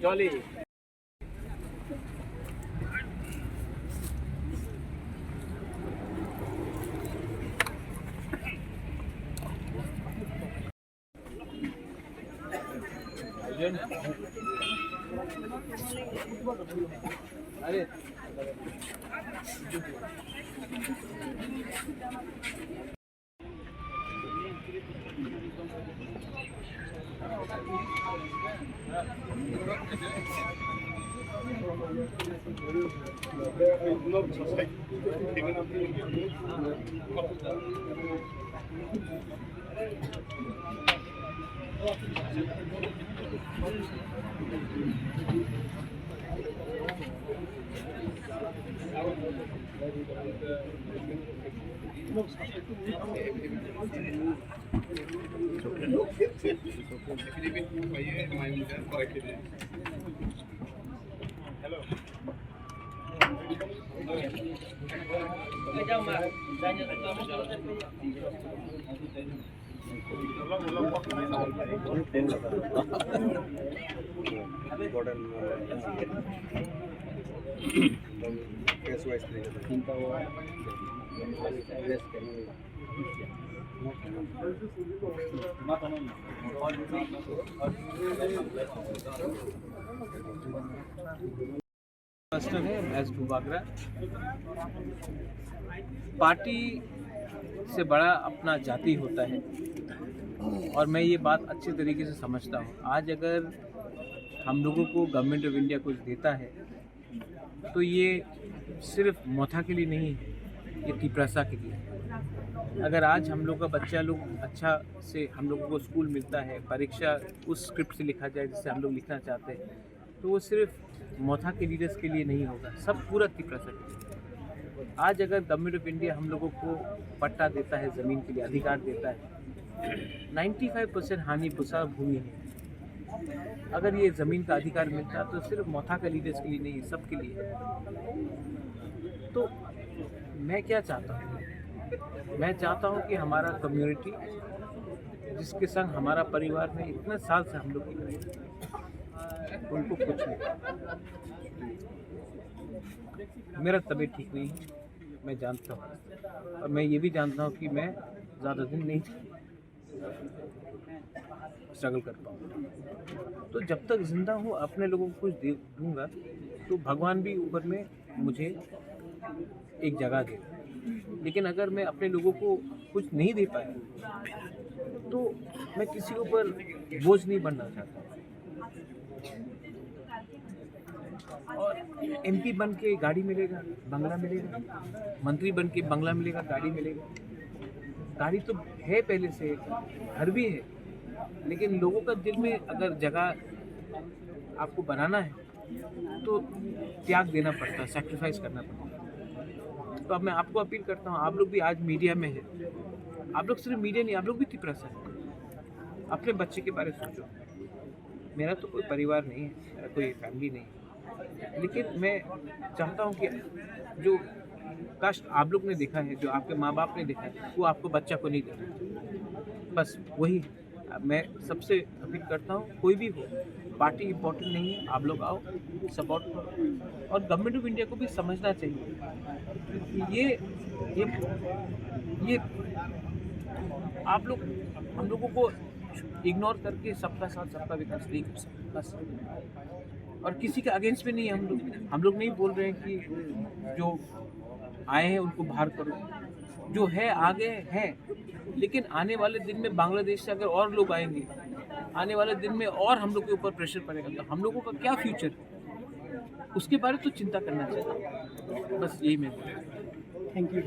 Jolly अरे master है S डुबागरा। Party से बड़ा अपना जाति होता है और मैं ये बात अच्छे तरीके से समझता हूँ। आज अगर हम लोगों को गवर्नमेंट ऑफ इंडिया कुछ देता है तो ये सिर्फ मोथा के लिए नहीं है, ये तिपरासा के लिए है। अगर आज हम लोग का बच्चा लोग अच्छा से हम लोगों को स्कूल मिलता है, परीक्षा उस स्क्रिप्ट से लिखा जाए जिससे हम लोग लिखना चाहते हैं, तो वो सिर्फ मोथा के लीडर्स के लिए नहीं होगा, सब पूरा तिपरासा के लिए। आज अगर गवर्नमेंट ऑफ इंडिया हम लोगों को पट्टा देता है, ज़मीन के लिए अधिकार देता है, 95% हानि भूसा भूमि है। अगर ये ज़मीन का अधिकार मिलता है तो सिर्फ मोथा के लीडर्स के लिए नहीं, सबके लिए है। तो मैं क्या चाहता हूँ? मैं चाहता हूँ कि हमारा कम्युनिटी जिसके संग हमारा परिवार में इतने साल से हम लोग रहे, उनको कुछ नहीं। मेरा तबीयत ठीक नहीं है, मैं जानता हूँ, और मैं ये भी जानता हूँ कि मैं ज़्यादा दिन नहीं स्ट्रगल कर पाऊँ। तो जब तक जिंदा हूँ अपने लोगों को कुछ दे दूँगा तो भगवान भी ऊपर में मुझे एक जगह दे। लेकिन अगर मैं अपने लोगों को कुछ नहीं दे पाया तो मैं किसी के ऊपर बोझ नहीं बनना चाहता। और एमपी बन के गाड़ी मिलेगा, बंगला मिलेगा, मंत्री बन के बंगला मिलेगा, गाड़ी मिलेगा। गाड़ी तो है पहले से, घर भी है, लेकिन लोगों का दिल में अगर जगह आपको बनाना है तो त्याग देना पड़ता है, सैक्रिफाइस करना पड़ता है। तो अब मैं आपको अपील करता हूँ, आप लोग भी आज मीडिया में है, आप लोग सिर्फ मीडिया नहीं, आप लोग भी तिपरासा है। अपने बच्चे के बारे में सोचो। मेरा तो कोई परिवार नहीं है, मेरा कोई फैमिली नहीं है, लेकिन मैं चाहता हूँ कि जो कष्ट आप लोग ने देखा है, जो आपके माँ बाप ने देखा है, वो आपको बच्चा को नहीं देना। बस वही मैं सबसे अपील करता हूँ। कोई भी हो, पार्टी इम्पोर्टेंट नहीं है, आप लोग आओ, सपोर्ट करो। और गवर्नमेंट ऑफ इंडिया को भी समझना चाहिए कि ये आप लोग हम लोगों को इग्नोर करके सबका साथ सबका विकास नहीं कर सकते बस। और किसी के अगेंस्ट में नहीं है हम लोग नहीं बोल रहे हैं कि जो आए हैं उनको बाहर करो, जो है आगे है। लेकिन आने वाले दिन में बांग्लादेश से अगर और लोग आएंगे, आने वाले दिन में और हम लोग के ऊपर प्रेशर पड़ेगा, तो हम लोगों का क्या फ्यूचर है, उसके बारे में तो चिंता करना चाहिए। बस यही मैं। Thank you.